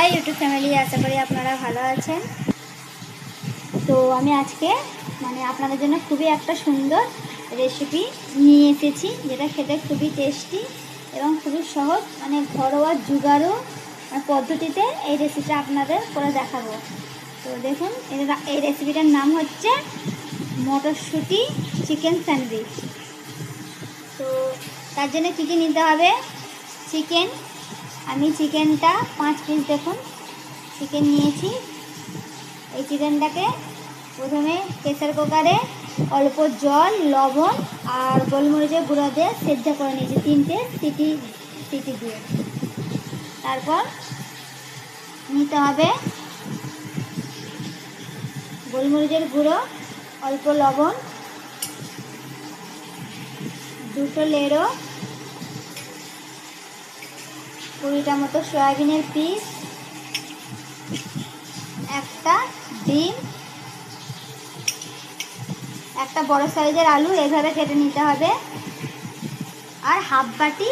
High YouTube family, আশা করি আপনারা ভালো আছেন। তো আমি আজকে আপনাদের জন্য খুবই একটা সুন্দর রেসিপি নিয়ে এসেছি, যেটা খেতে খুবই টেস্টি এবং খুবই সহজ, ঘরোয়া জুগাড়ু পদ্ধতিতে এই রেসিপিটা আপনাদের করে দেখাবো। তো দেখুন, এই রেসিপিটার নাম হচ্ছে মটরশুঁটি চিকেন স্যান্ডউইচ। তো তার জন্য কী কী নিতে হবে? চিকেন, আমি চিকেনটা 5 পিস দেখুন চিকেন নিয়েছি। এই চিকেনটাকে প্রথমে প্রেসার কুকারে অল্প জল, লবণ আর গোলমরিচের গুঁড়ো দিয়ে সেদ্ধ করে নিয়েছি 3টে সিটি দিয়ে। তারপর নিতে হবে গোলমরিচের গুঁড়ো, অল্প লবণ, 2টো লেড়ো, 20টা মতো সয়াবিনের পিস, একটা ডিম, একটা বড় সাইজের আলু এভাবে কেটে নিতে হবে, আর হাফ বাটি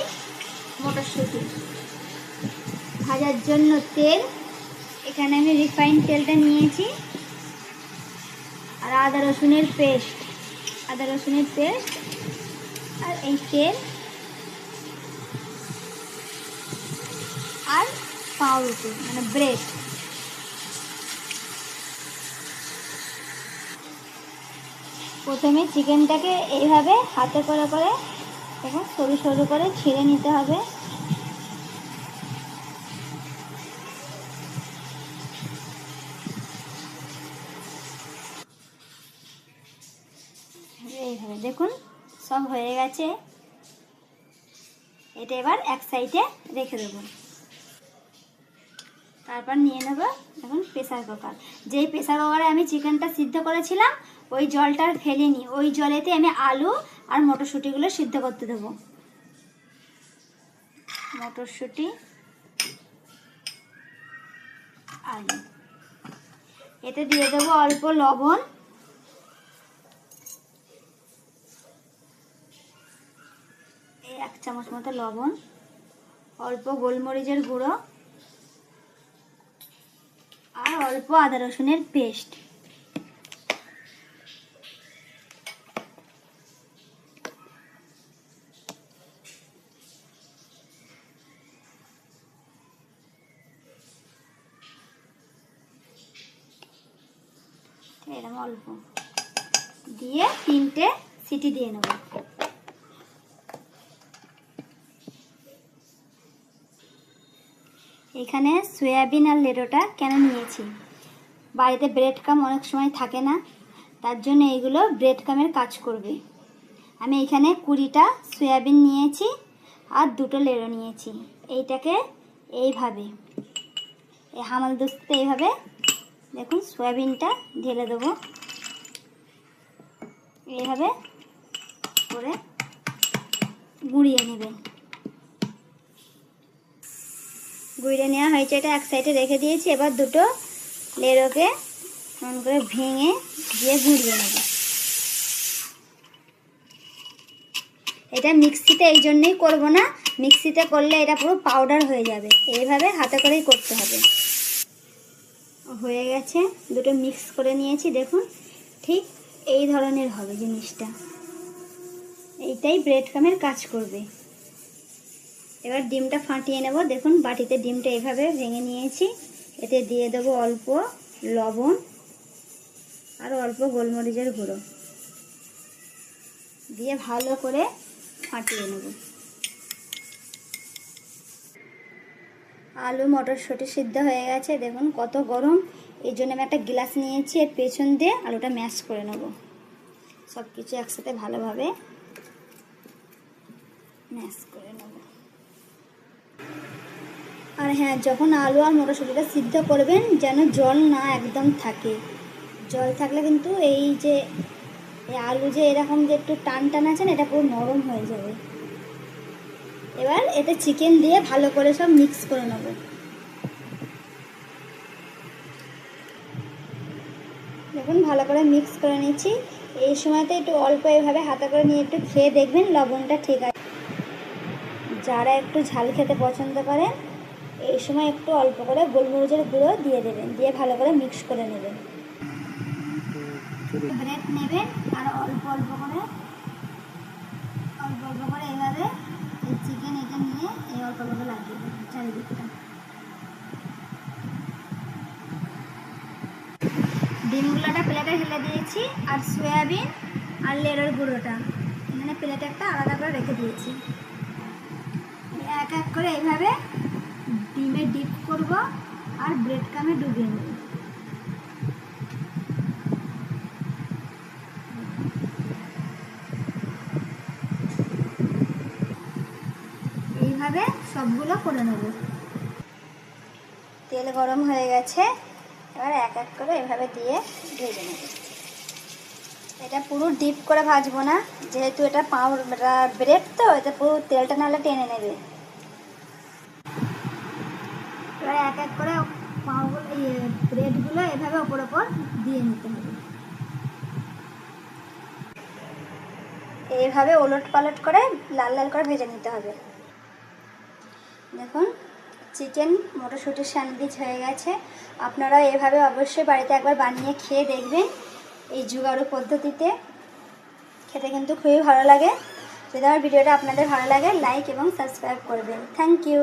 মটরশুঁটি। ভাজার জন্য তেল, এখানে আমি রিফাইন্ড তেলটা নিয়েছি, আর আদা রসুনের পেস্ট আর এই তেল আর পাউরুটি ব্রেড। প্রথমে চিকেনটাকে এইভাবে হাতে করে দেখুন সরু সরু করে ছিঁড়ে নিতে হবে। এইভাবে দেখুন সব হয়ে গেছে। এটা এবার এক সাইডে রেখে দেব। তারপর নিয়ে নেব এখন প্রেসার কুকার। যেই প্রেসার কুকারে আমি চিকেনটা সিদ্ধ করেছিলাম ওই জলটা ফেলিনি, ওই জলেতে আমি আলু আর মটরশুঁটিগুলো সিদ্ধ করতে দেবো। মটরশুঁটি, আলু, এতে দিয়ে দেবো অল্প লবণ, এই 1 চামচ মতো লবণ, অল্প গোলমরিচের গুঁড়ো আর অল্প আদা রসুনের পেস্ট। এরকম অল্প দিয়ে 3টে সিটি দিয়ে নেব। এখানে সয়াবিন আর লেড়োটা কেন নিয়েছি? বাড়িতে ব্রেড ক্রাম অনেক সময় থাকে না, তার জন্য এইগুলো ব্রেড ক্রামের কাজ করবে। আমি এখানে 20টা সয়াবিন নিয়েছি আর 2টো লেড়ো নিয়েছি। এইটাকে এইভাবে এই হামাল দস্তুতে এইভাবে দেখুন সয়াবিনটা ঢেলে দেবো। এইভাবে করে গুঁড়িয়ে নেবেন। গুঁড়িয়ে নেওয়া হয়েছে, এটা এক সাইডে রেখে দিয়েছি। এবার 2টো লেড়োকে এমন করে ভেঙে দিয়ে গুঁড়িয়ে নেব। এটা মিক্সিতে এই জন্যই করবো না, মিক্সিতে করলে এটা পুরো পাউডার হয়ে যাবে। এইভাবে হাতে করেই করতে হবে। হয়ে গেছে, 2টো মিক্স করে নিয়েছি। দেখুন ঠিক এই ধরনের হবে জিনিসটা, এইটাই ব্রেড ক্রামের কাজ করবে। এবার ডিমটা ফাটিয়ে নেব। দেখুন বাটিতে ডিমটা এভাবে ভেঙে নিয়েছি। এতে দিয়ে দেবো অল্প লবণ আর অল্প গোলমরিচের গুঁড়ো দিয়ে ভালো করে ফাটিয়ে নেব। আলু মটরশুঁটি সিদ্ধ হয়ে গেছে, দেখুন কত গরম। এই জন্য আমি একটা গ্লাস নিয়েছি, এর পেছন দিয়ে আলুটা ম্যাশ করে নেব। সব কিছু একসাথে ভালোভাবে ম্যাশ করে নেব। আর হ্যাঁ, যখন আলু আর মটরশুঁটিটা সিদ্ধ করবেন যেন জল না একদম থাকে। জল থাকলে কিন্তু এই যে আলু যে এরকম যে একটু টান টান আছে না, এটা পুরো নরম হয়ে যাবে। এবার এতে চিকেন দিয়ে ভালো করে সব মিক্স করে নেব। দেখুন ভালো করে মিক্স করে নিচ্ছি। এই সময়তে একটু অল্প এভাবে হাতে করে নিয়ে একটু খেয়ে দেখবেন লবণটা ঠিক আছে। যারা একটু ঝাল খেতে পছন্দ করেন এই সময় একটু অল্প করে গোলমরিচের গুঁড়ো দিয়ে দেবেন, দিয়ে ভালো করে মিক্স করে নেবেন। ব্রেড নেবেন আর অল্প অল্প করে এইভাবে এই চিকেন এটা নিয়ে এই অল্প অল্প করে লাগিয়ে দেবেন চারিদিকটা। ডিমগুলোটা প্লেটে ঢেলে দিয়েছি, আর সয়াবিন আর লেরোর গুঁড়োটা এখানে প্লেটে একটা আলাদা করে রেখে দিয়েছি। এক এক করে এইভাবে ডিমে ডিপ করব আর ব্রেড ক্রামে ডুবিয়ে নেব। এইভাবে সবগুলো করে নেব। তেল গরম হয়ে গেছে, এবার এক এক করে এভাবে দিয়ে ভেজে নেব। এটা পুরো ডিপ করে ভাজবো না, যেহেতু এটা ব্রেড তো এটা পুরো তেলটা নাহলে টেনে নেবে। এবার এক এক করে ব্রেডগুলো এভাবে ওপর ওপর দিয়ে নিতে হবে। এইভাবে ওলট পালট করে লাল লাল করে ভেজে নিতে হবে। দেখুন চিকেন মটরশুঁটির স্যান্ডউইচ হয়ে গেছে। আপনারা এভাবে অবশ্যই বাড়িতে একবার বানিয়ে খেয়ে দেখবেন। এই জুগাড়ু পদ্ধতিতে খেতে কিন্তু খুবই ভালো লাগে। যদি আমার ভিডিওটা আপনাদের ভালো লাগে লাইক এবং সাবস্ক্রাইব করবেন। Thank you.